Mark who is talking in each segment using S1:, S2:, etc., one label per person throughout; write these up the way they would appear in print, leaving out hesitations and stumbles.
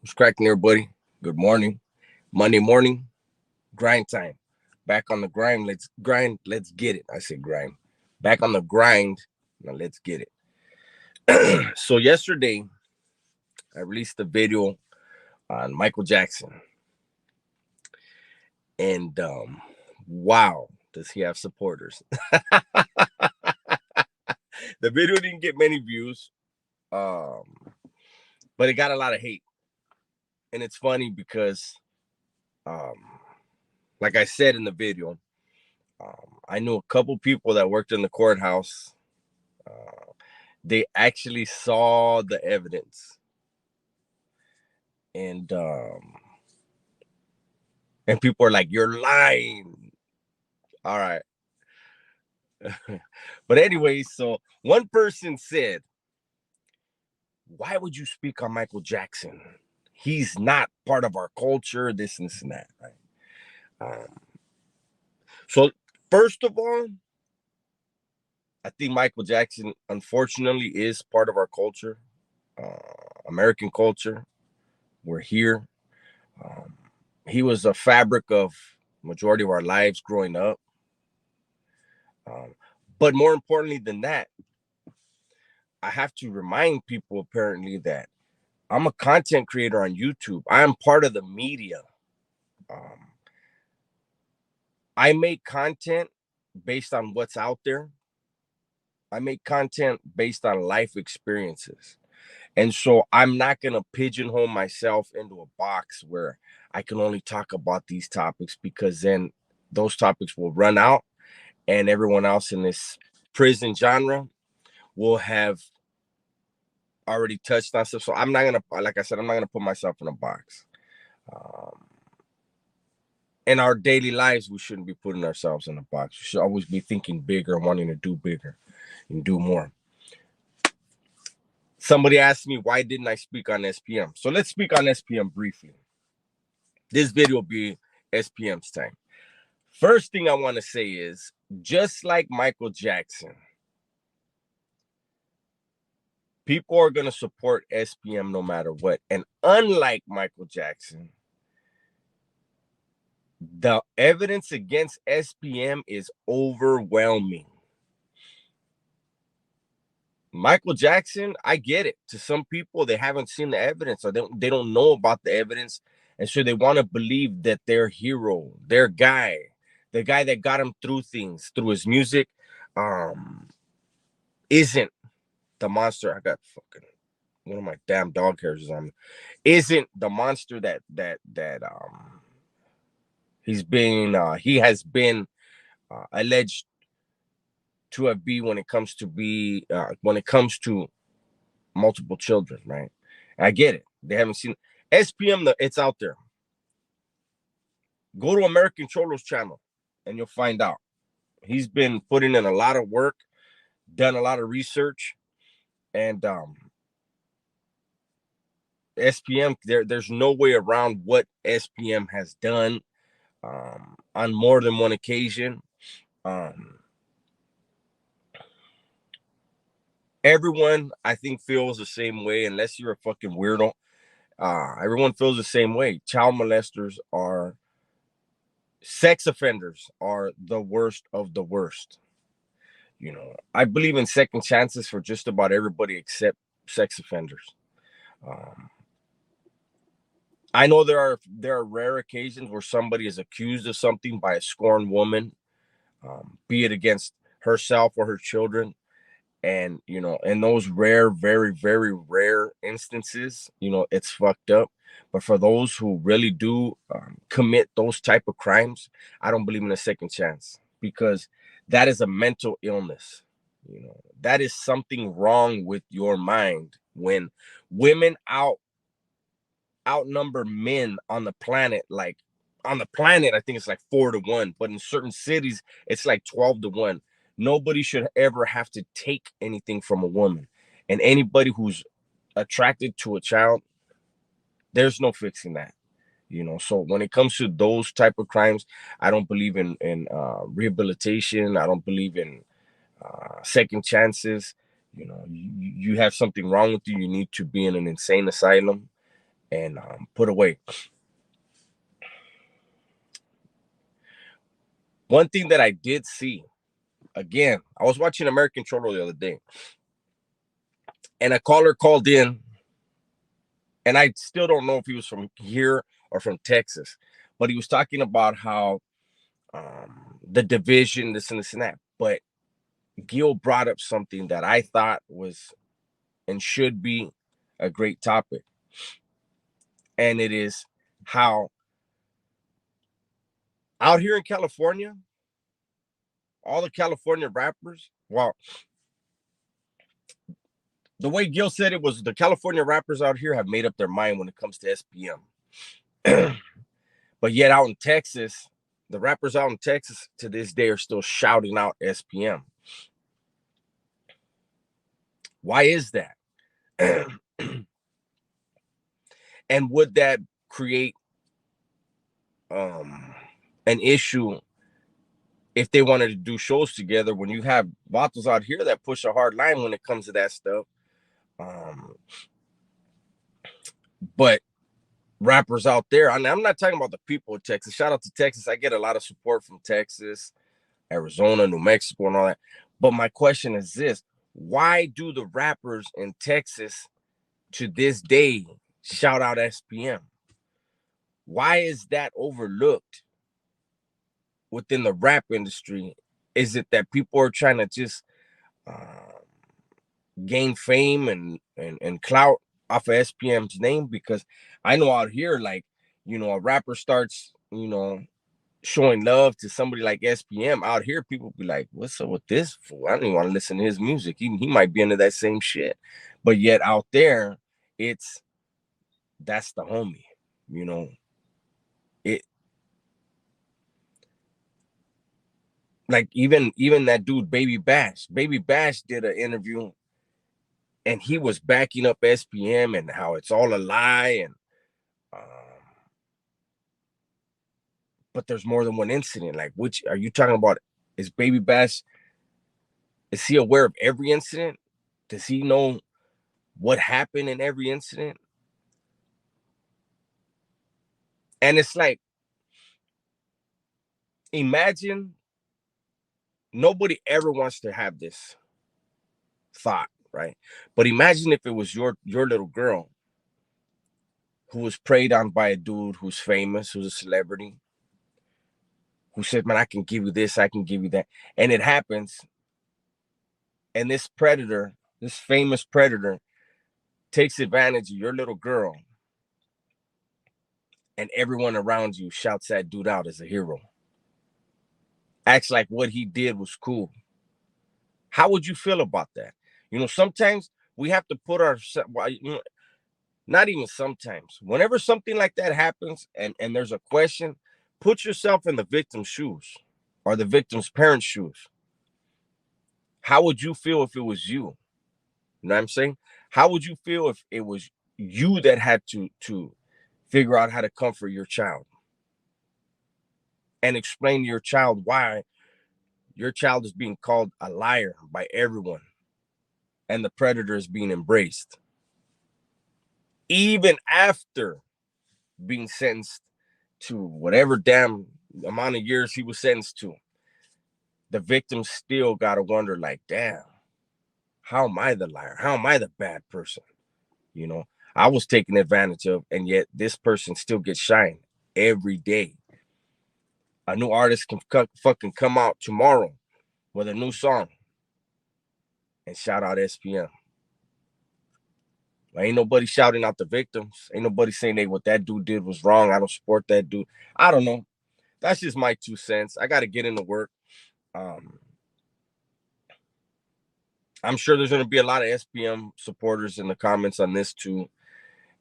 S1: What's cracking there, buddy? Good morning. Monday morning, grind time. Back on the grind. Let's grind. Let's get it. I said grind. Back on the grind. Now let's get it. So yesterday, I released a video on Michael Jackson, and wow, does he have supporters? The video didn't get many views, um, but it got a lot of hate, and it's funny because, um, like I said in the video, I knew a couple people that worked in the courthouse. They actually saw the evidence, and people are like, "You're lying." All right, but anyway, so one person said, "Why would you speak on Michael Jackson? He's not part of our culture. This and this and that." Right? So first of all, I think Michael Jackson, unfortunately, is part of our culture, American culture. We're here. Um, he was a fabric of majority of our lives growing up. Um, but more importantly than that, I have to remind people apparently that I'm a content creator on YouTube. I am part of the media. Um, I make content based on what's out there. I make content based on life experiences. And so I'm not going to pigeonhole myself into a box where I can only talk about these topics, because then those topics will run out and everyone else in this prison genre will have already touched on stuff. So I'm not gonna, like I said, I'm not gonna put myself in a box. Um, in our daily lives, we shouldn't be putting ourselves in a box. We should always be thinking bigger, wanting to do bigger and do more. Somebody asked me, why didn't I speak on SPM? So let's speak on SPM briefly. This video will be SPM's time. First thing I want to say is, just like Michael Jackson, people are going to support SPM no matter what. And unlike Michael Jackson, the evidence against SPM is overwhelming. Michael Jackson, I get it. To some people, they haven't seen the evidence, or they don't know about the evidence. And so they want to believe that their hero, their guy, the guy that got him through things, through his music, um, isn't the monster. I got fucking one of my damn dog hairs is on me. Isn't the monster that he has been alleged to have been when it comes to multiple children, right? I get it. They haven't seen SPM. It's out there. Go to American Cholo's channel, and you'll find out. He's been putting in a lot of work, done a lot of research, and SPM. There's no way around what SPM has done on more than one occasion. Um, Everyone, I think, feels the same way, unless you're a fucking weirdo. Everyone feels the same way. Child molesters are sex offenders are the worst of the worst. I believe in second chances for just about everybody except sex offenders. Um, I know there are rare occasions where somebody is accused of something by a scorned woman, be it against herself or her children. And in those rare, very, very rare instances, it's fucked up. But for those who really do commit those type of crimes, I don't believe in a second chance, because that is a mental illness. That is something wrong with your mind when women outnumber men on the planet. Like, on the planet, I think it's like 4-1, but in certain cities it's like 12-1. Nobody should ever have to take anything from a woman. And anybody who's attracted to a child, there's no fixing that. So when it comes to those type of crimes, I don't believe in rehabilitation. I don't believe in second chances. You have something wrong with you, you need to be in an insane asylum. and put away. One thing that I did see, again, I was watching American Cholo the other day, and a caller called in, and I still don't know if he was from here or from Texas, but he was talking about how the division, this and this and that. But Gil brought up something that I thought was and should be a great topic, and it is how out here in California, all the California rappers, well, the way Gil said it was the California rappers out here have made up their mind when it comes to SPM. But yet out in Texas, the rappers out in Texas to this day are still shouting out SPM. Why is that? And would that create an issue if they wanted to do shows together when you have vatos out here that push a hard line when it comes to that stuff? But rappers out there, I'm not talking about the people of Texas. Shout out to Texas. I get a lot of support from Texas, Arizona, New Mexico, and all that. But my question is this: why do the rappers in Texas to this day shout out SPM? Why is that overlooked within the rap industry? Is it that people are trying to just gain fame and clout off of SPM's name? Because I know out here, like, a rapper starts, showing love to somebody like SPM out here, people be like, what's up with this fool? I don't even want to listen to his music. He might be into that same shit. But yet out there, that's the homie, it like even that dude Baby Bash did an interview, and he was backing up SPM and how it's all a lie, and but there's more than one incident. Like, which are you talking about? Is Baby Bash, is he aware of every incident? Does he know what happened in every incident? And it's like, imagine, nobody ever wants to have this thought, right? But imagine if it was your little girl who was preyed on by a dude who's famous, who's a celebrity, who said, man, I can give you this, I can give you that. And it happens. And this predator, this famous predator, takes advantage of your little girl. And everyone around you shouts that dude out as a hero. Acts like what he did was cool. How would you feel about that? Sometimes we have to put ourselves, not even sometimes, whenever something like that happens and there's a question, put yourself in the victim's shoes or the victim's parents' shoes. How would you feel if it was you? You know what I'm saying? How would you feel if it was you that had to figure out how to comfort your child and explain to your child why your child is being called a liar by everyone and the predator is being embraced? Even after being sentenced to whatever damn amount of years he was sentenced to, the victim still got to wonder, like, damn, how am I the liar? How am I the bad person? I was taken advantage of, and yet this person still gets shine every day. A new artist can fucking come out tomorrow with a new song and shout out SPM. Ain't nobody shouting out the victims. Ain't nobody saying, hey, what that dude did was wrong. I don't support that dude. I don't know. That's just my 2 cents. I got to get into work. I'm sure there's going to be a lot of SPM supporters in the comments on this too.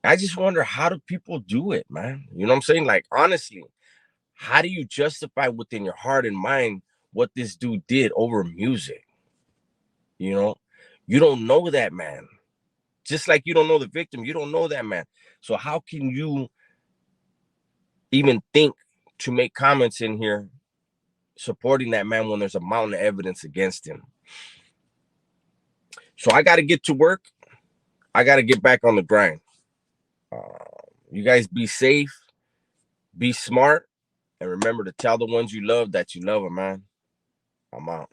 S1: I just wonder, how do people do it, man? You know what I'm saying? Like, honestly, how do you justify within your heart and mind what this dude did over music? You don't know that man. Just like you don't know the victim, you don't know that man. So how can you even think to make comments in here supporting that man when there's a mountain of evidence against him? So I got to get to work. I got to get back on the grind. You guys be safe, be smart, and remember to tell the ones you love that you love them, man. I'm out.